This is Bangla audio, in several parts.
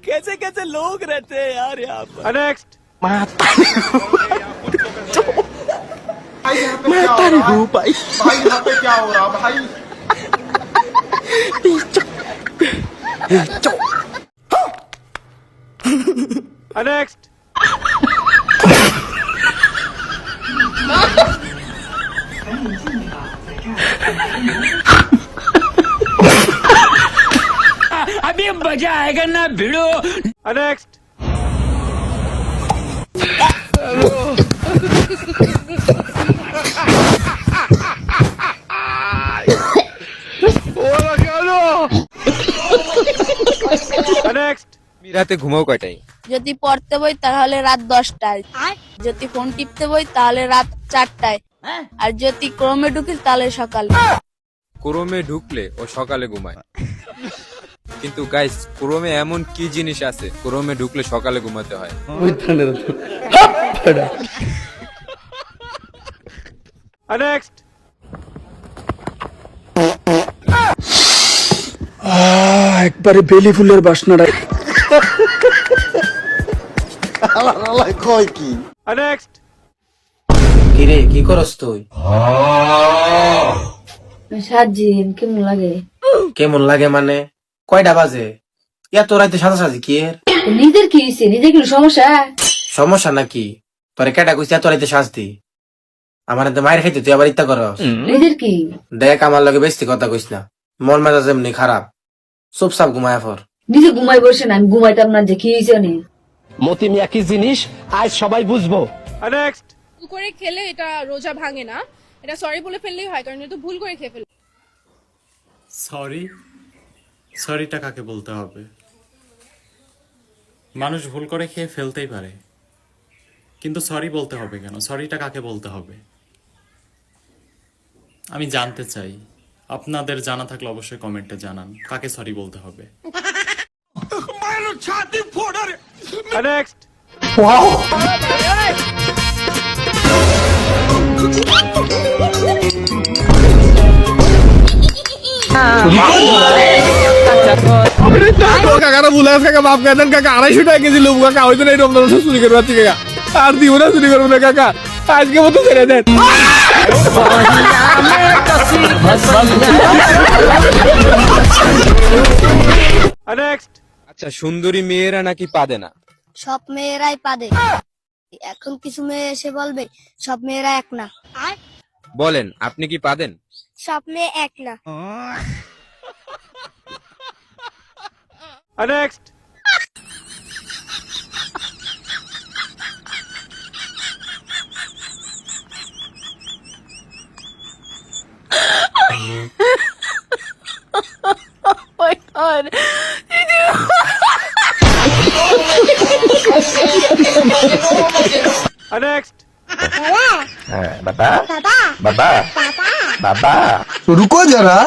कैसे कैसे लोग रहते हैं यार यहाँ पर। नेक्स्ट। मैं तारे हो भाई यहाँ पे क्या हो रहा भाई। नेक्स्ट। अभी मजा आएगा ना भिड़ो। नेक्स्ट। নেক্সট। রাতে ঘুমাও কয়টায়? যদি পড়তে বই তাহলে রাত 10টায়, যদি ফোন টিপতে বই তাহলে রাত 4টায়, আর যদি ক্রমে ঢুকি তাহলে সকালে। ক্রমে ঢুকলে ও সকালে ঘুমায়, কিন্তু গাইস ক্রমে এমন কি জিনিস আছে ক্রমে ঢুকলে সকালে ঘুমাতে হয়? নেক্সট। একবারে বেলি ফুলের বাসনাটা কয় কি। নেক্সট। কিরে কি করস তুই? সাজিন কেমন লাগে? কেমন লাগে মানে কয়টা বাজে? এত রাতে সাজাসাজি কি এর? নিজের কি হয়েছে? নিজের কি সমস্যা? সমস্যা নাকি? তোরে কেটা কইছি এত রাতে সাজতি? আমার হাতে মায়ের খাইতে তুই আবার ইত্যা করস? নিজের কি? দেখ আমার লগে বেশি কথা কইস না, মন মেজাজ এমনি খারাপ, চুপচাপ ঘুমায় পর। নিজে ঘুমাই বসে না, আমি ঘুমাইতাম না যে কি হয়েছে? মতিম একই জিনিস আজ সবাই বুঝবো। নেক্সট। ভুল করে খেলে এটা রোজা ভাঙে না, এটা সরি বলে ফেললেই হয়, কারণ এটা ভুল করে খেয়ে ফেলে। সরিটা কাকে বলতে হবে? মানুষ ভুল করে খেয়ে ফেলতেই পারে, কিন্তু সরি বলতে হবে কেন? সরিটা কাকে বলতে হবে? আমি জানতে চাই, আপনাদের জানা থাকলে অবশ্যই কমেন্টে জানান কাকে সরি বলতে হবে। নেক্সট। কাকারা বুলাস কাকা বাপ গাছেন কাকা 250 টাকা কেজি লোক কাকা হয়তো এই রমজান চুরি করে পাচ্ছি কাকা, আর দিব না, চুরি করবো না কাকা, আজকে মতো ছেড়ে দেন। নেক্সট। আচ্ছা সুন্দরী মেয়েরা নাকি পাদে না? সব মেয়েরাই পাদে। এখন কিছু মেয়ে এসে বলবে সব মেয়েরা এক না। বলেন আপনি কি পাদেন? সব মেয়ে এক না। নেক্সট। नेक्स्ट। रुको जरा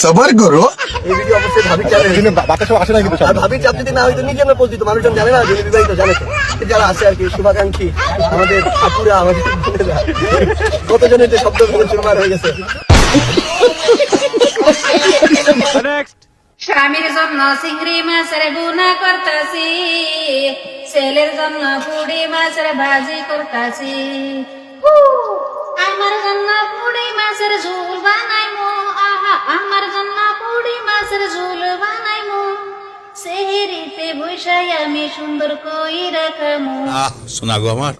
सबर करो। ভাবি চাপ যদি না হয়তো নিজে আমরা পরিচিত মানুষজন জানে না, যিনি বিবাহিত জানে তো, যারা আছে আর কি শুভাকাঙ্ক্ষী আমাদের আপুরা, আমাদের বোনেরা, কতজনের যে শব্দ চুরমার হয়ে গেছে। नेक्स्ट। স্বামীর জন্য চিংড়ি মাছের বুনা করতাছি, ছেলের জন্য পুড়ি মাছের ভাজি করতাছি, আমার জন্য পুড়ি মাছের ঝোল বানাইমু, আহা আমার জন্য পুড়ি মাছের ঝোল বানাইমু, সেহেরিতে বৈশাই আমি সুন্দর কইরা খামু। শোনা গো আমার।